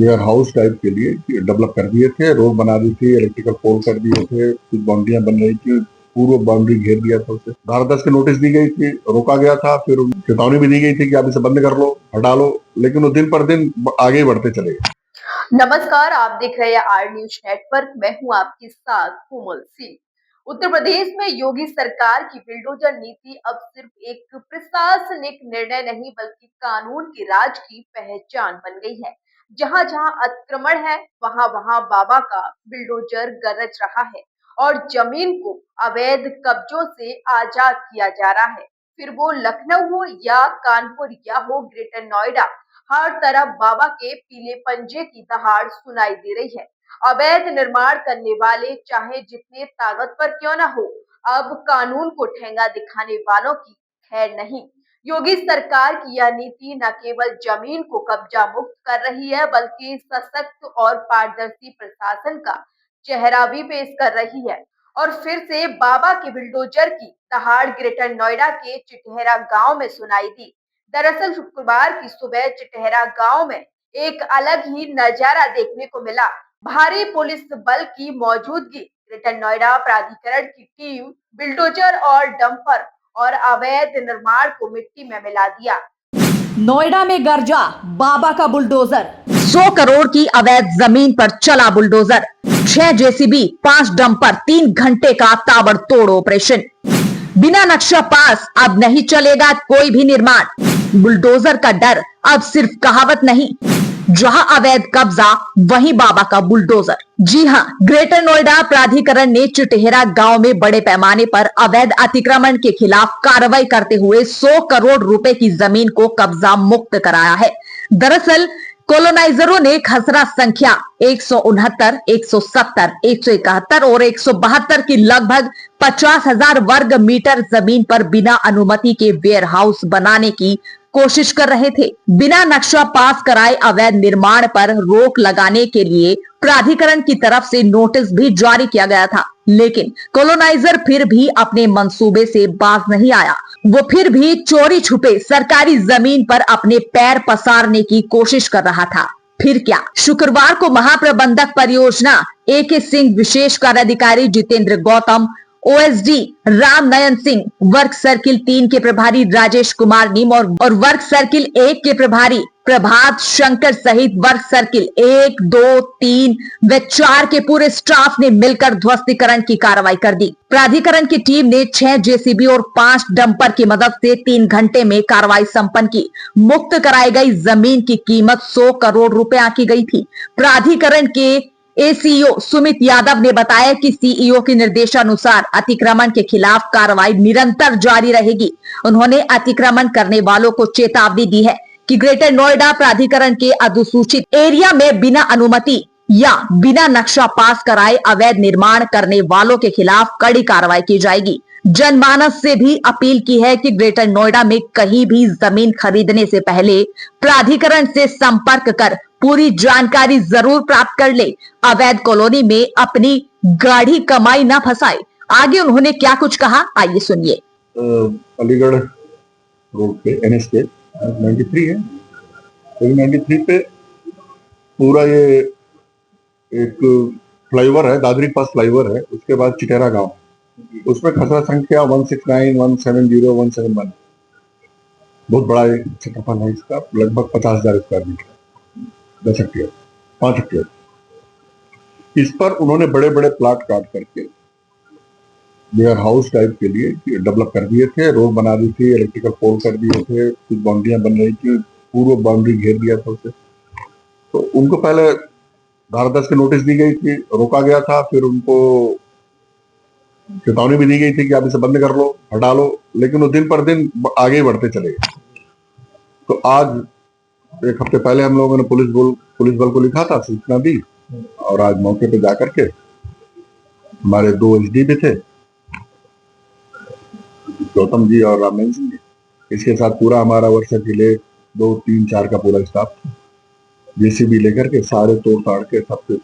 Ware house type के लिए develop कर दिए थे, रोड बना दी थी, इलेक्ट्रिकल पोल कर दिए थे, कुछ बाउंड्रियां बन रही थी, पूर्व बाउंड्री घेर दिया था उसे। धारा 10 की नोटिस दी गई थी, रोका गया था, फिर चेतावनी भी दी गई थी कि आप इसे बंद कर लो, हटा लो, लेकिन वो दिन पर दिन आगे बढ़ते चले गए। नमस्कार, आप देख रहे हैं आर न्यूज नेटवर्क। मैं हूं आपके साथ कोमल सिंह। उत्तर प्रदेश में योगी सरकार की बुलडोजर नीति अब सिर्फ एक प्रशासनिक निर्णय नहीं बल्कि कानून के राज की पहचान बन गई है। जहां जहां अतिक्रमण है वहां वहां बाबा का बुलडोजर गरज रहा है और जमीन को अवैध कब्जों से आजाद किया जा रहा है। फिर वो लखनऊ हो या कानपुर या हो ग्रेटर नोएडा, हर तरफ बाबा के पीले पंजे की दहाड़ सुनाई दे रही है। अवैध निर्माण करने वाले चाहे जितने ताकतवर क्यों न हो, अब कानून को ठेंगा दिखाने वालों की खैर नहीं। योगी सरकार की यह नीति न केवल जमीन को कब्जा मुक्त कर रही है बल्कि सशक्त और पारदर्शी प्रशासन का चेहरा भी पेश कर रही है। और फिर से बाबा के बुलडोजर की दहाड़ ग्रेटर नोएडा के चिटहेरा गांव में सुनाई दी। दरअसल शुक्रवार की सुबह चिटहेरा गांव में एक अलग ही नजारा देखने को मिला। भारी पुलिस बल की मौजूदगी, ग्रेटर नोएडा प्राधिकरण की टीम बुलडोजर और डंपर और अवैध निर्माण को मिट्टी में मिला दिया। नोएडा में गरजा बाबा का बुलडोजर, 100 करोड़ की अवैध जमीन पर चला बुलडोजर, 6 जेसीबी, 5 डंपर, 3 घंटे का ताबड़तोड़ ऑपरेशन। बिना नक्शा पास अब नहीं चलेगा कोई भी निर्माण। बुलडोजर का डर अब सिर्फ कहावत नहीं, जहां अवैध कब्जा वहीं बाबा का बुलडोजर। जी हां, ग्रेटर नोएडा प्राधिकरण ने चिटहेरा गांव में बड़े पैमाने पर अवैध अतिक्रमण के खिलाफ कार्रवाई करते हुए 100 करोड़ रुपए की जमीन को कब्जा मुक्त कराया है। दरअसल कॉलोनाइजरों ने खसरा संख्या 169, 170, 171 और 172 की लगभग 50,000 वर्ग मीटर जमीन पर बिना अनुमति के वेयर हाउस बनाने की कोशिश कर रहे थे। बिना नक्शा पास कराए अवैध निर्माण पर रोक लगाने के लिए प्राधिकरण की तरफ से नोटिस भी जारी किया गया था, लेकिन कॉलोनाइजर फिर भी अपने मंसूबे से बाज नहीं आया। वो फिर भी चोरी छुपे सरकारी जमीन पर अपने पैर पसारने की कोशिश कर रहा था। फिर क्या, शुक्रवार को महाप्रबंधक परियोजना AK सिंह, विशेष कार्याधिकारी जितेंद्र गौतम, OSD राम नयन सिंह, वर्क सर्किल 3 के प्रभारी राजेश कुमार नीम और वर्क सर्किल 1 के प्रभारी प्रभात शंकर सहित वर्क सर्किल 1, 2, 3 व 4 के पूरे स्टाफ ने मिलकर ध्वस्तीकरण की कार्रवाई कर दी। प्राधिकरण की टीम ने 6 जेसीबी और 5 डंपर की मदद से 3 घंटे में कार्रवाई संपन्न की। मुक्त कराई गई जमीन की कीमत 100 करोड़ रुपए आंकी गई थी। प्राधिकरण के ACO सुमित यादव ने बताया कि CEO के निर्देशानुसार अतिक्रमण के खिलाफ कार्रवाई निरंतर जारी रहेगी। उन्होंने अतिक्रमण करने वालों को चेतावनी दी है कि ग्रेटर नोएडा प्राधिकरण के अधिसूचित एरिया में बिना अनुमति या बिना नक्शा पास कराए अवैध निर्माण करने वालों के खिलाफ कड़ी कार्रवाई की जाएगी। जनमानस से भी अपील की है कि ग्रेटर नोएडा में कहीं भी जमीन खरीदने से पहले प्राधिकरण से संपर्क कर पूरी जानकारी जरूर प्राप्त कर ले। अवैध कॉलोनी में अपनी गाढ़ी कमाई न फंसाए। आगे उन्होंने क्या कुछ कहा, आइए सुनिए। अलीगढ़ रोड पे NH पे 93 है, 93 पे पूरा ये एक फ्लाईओवर है, दादरी पास फ्लाईओवर है, उसके बाद चिटेरा गांव, उसमें खसरा संख्या 169, 170, 171, बहुत बड़ा क्षेत्रफल है इसका, लगभग 50,000 स्क्वायर मीटर, 10 हेक्टेयर, 5 हेक्टेयर। इस पर उन्होंने बड़े बड़े प्लाट काट करके वेयर हाउस टाइप के लिए डेवलप कर दिए थे, रोड बना दी थी, इलेक्ट्रिकल पोल कर दिए थे, कुछ बाउंड्रियां बन रही थी, पूर्व बाउंड्री घेर दिया था उसे। तो उनको पहले धारा 10 की नोटिस दी गई थी, रोका गया था, फिर उनको चेतावनी भी दी गई थी कि आप इसे बंद कर लो, हटा लो, लेकिन वो दिन पर दिन आगे बढ़ते चले गए। तो आज एक हफ्ते पहले हम लोगों ने पुलिस बल को लिखा था, सूचना दी, और आज मौके पे जाकर के हमारे 2 SD भी थे, गौतम जी और रामनारायण सिंह जी, इसके साथ पूरा हमारा वर्क सर्किल 1, 2, 3, 4 का पूरा स्टाफ था। JCB लेकर के सारे तोड़ ताड़ के सब कुछ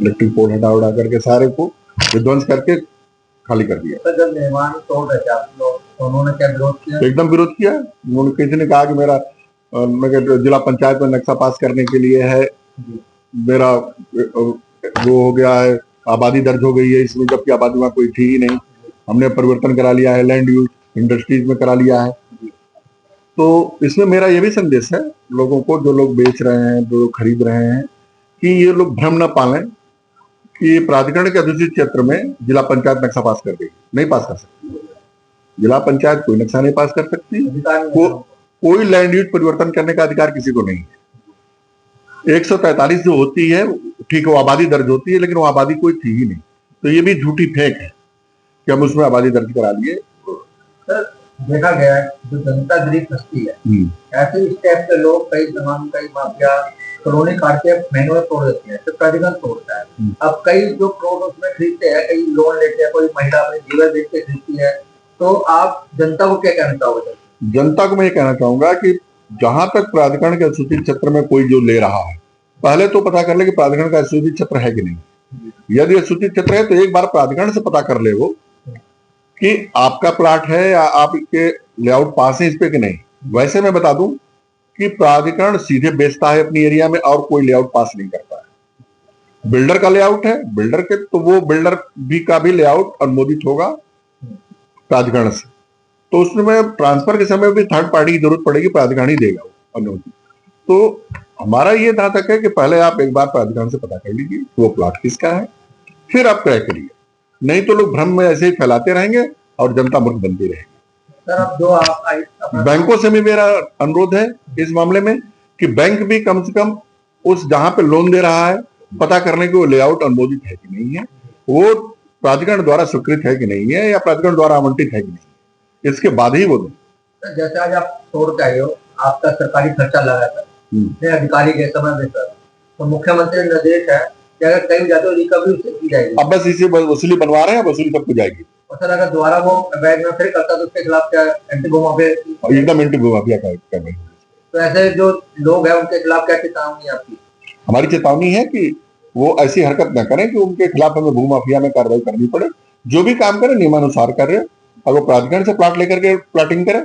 इलेक्ट्रिक पोल हटा उड़ा करके सारे को विध्वंस करके खाली कर दिया। तो जब निर्माण तोड़ रहे थे आप लोग, तो उन्होंने क्या विरोध किया? एकदम विरोध किया। उन्होंने, किसी ने कहा कि मेरा मैं जिला पंचायत में नक्शा पास करने के लिए है, मेरा वो हो गया है, आबादी दर्ज हो गई है इसमें, जबकि आबादी में कोई थी ही नहीं। हमने परिवर्तन करा लिया है, लैंड यूज इंडस्ट्रीज में करा लिया है। तो इसमें मेरा ये भी संदेश है लोगों को, जो लोग बेच रहे हैं, जो लोग खरीद रहे हैं, कि ये लोग भ्रम न पालें कि प्राधिकरण के अधिसूचित क्षेत्र में जिला पंचायत नक्शा पास कर देगी। नहीं पास कर सकती, जिला पंचायत कोई नक्शा नहीं पास कर सकती। कोई लैंड यूज परिवर्तन करने का अधिकार किसी को नहीं है। 143 जो होती है, ठीक है, वो आबादी दर्ज होती है, लेकिन वो आबादी कोई थी ही नहीं। तो ये भी झूठी फेक है कि हम उसमें आबादी दर्ज करा लिए। सर, देखा गया है जो जनता गरीब फंसती है, ऐसे स्टेप के लोग कई तमाम कई माफिया कॉलोनी काट के महीनों में तोड़ देते हैं, तो प्राधिकरण तोड़ता है। अब कई जो प्लॉट उसमें खरीदते हैं, कई लोन लेते हैं, कोई महिला अपने जीवन बेच के खरीदती है, तो आप जनता को क्या कहना चाहोगे? जनता को मैं ये कहना चाहूंगा कि जहां तक प्राधिकरण के अधिसूचित क्षेत्र में कोई जो ले रहा है, पहले तो पता कर ले कि प्राधिकरण का अधिसूचित क्षेत्र है कि नहीं। यदि अधिसूचित क्षेत्र है तो एक बार प्राधिकरण से पता कर ले वो कि आपका प्लाट है या आपके लेआउट पास है इस पे कि नहीं। वैसे मैं बता दूं कि प्राधिकरण सीधे बेचता है अपनी एरिया में और कोई लेआउट पास नहीं करता है। बिल्डर का लेआउट है, बिल्डर के तो वो बिल्डर भी का भी लेआउट अनुमोदित होगा प्राधिकरण से, तो उसमें ट्रांसफर के समय भी थर्ड पार्टी की जरूरत पड़ेगी, प्राधिकरण ही देगा अनुमति। तो हमारा ये जहां तक है कि पहले आप एक बार प्राधिकरण से पता कर लीजिए वो प्लाट किसका है, फिर आप क्रय करिए। नहीं तो लोग भ्रम में ऐसे ही फैलाते रहेंगे और जनता मूर्ख बनती रहेगी। सर, अब जो आप बैंकों से भी मेरा अनुरोध है इस मामले में कि बैंक भी कम से कम उस जहां पे लोन दे रहा है पता करने की वो लेआउट अनुमोदित है कि नहीं है, वो प्राधिकरण द्वारा स्वीकृत है कि नहीं है, या प्राधिकरण द्वारा आवंटित है कि नहीं है, इसके बाद ही वो दें। जैसे आज आप तोड़ के आए हो, आपका सरकारी खर्चा लगा था, अधिकारी के समय में सर, तो मुख्यमंत्री निर्देश है कि अगर कहीं जाते हो रिकवरी उससे की जाएगी। अब बस इसे वसूली बनवा रहे हैं, वसूली सबको जाएगी। और सर, अगर दोबारा वो अवैध में फिर करता तो उसके खिलाफ क्या एंटी भूमाफिया? एकदम एंटी भूमाफिया कर रहे हैं। तो ऐसे जो लोग हैं उनके खिलाफ क्या चेतावनी है आपकी? हमारी चेतावनी है कि वो ऐसी हरकत न करें कि उनके खिलाफ हमें भूमाफिया में कार्रवाई करनी पड़े। जो भी काम करें नियमानुसार करें। अगर वो प्राधिकरण से प्लाट लेकर के प्लाटिंग करें,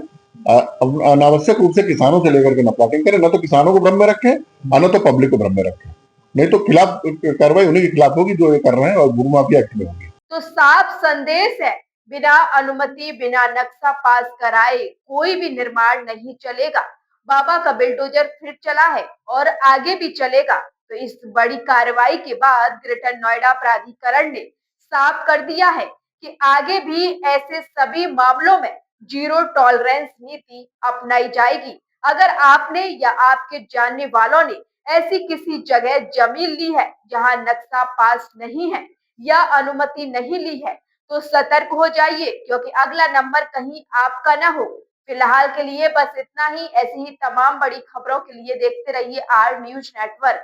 अनावश्यक रूप से किसानों से लेकर के न प्लाटिंग करें, न तो किसानों को भ्रम में रखें और न तो पब्लिक को भ्रम में रखें। नहीं तो खिलाफ कार्रवाई उन्हीं के खिलाफ होगी जो ये कर रहे हैं और भूमाफिया एक्ट में होगी। तो साफ संदेश है, बिना अनुमति बिना नक्शा पास कराए कोई भी निर्माण नहीं चलेगा। बाबा का बिल्डोजर फिर चला है और आगे भी चलेगा। तो इस बड़ी कार्रवाई के बाद ग्रेटर नोएडा प्राधिकरण ने साफ कर दिया है कि आगे भी ऐसे सभी मामलों में जीरो टॉलरेंस नीति अपनाई जाएगी। अगर आपने या आपके जानने वालों ने ऐसी किसी जगह जमीन ली है जहां नक्शा पास नहीं है या अनुमति नहीं ली है, तो सतर्क हो जाइए, क्योंकि अगला नंबर कहीं आपका ना हो। फिलहाल के लिए बस इतना ही। ऐसी ही तमाम बड़ी खबरों के लिए देखते रहिए आर न्यूज नेटवर्क।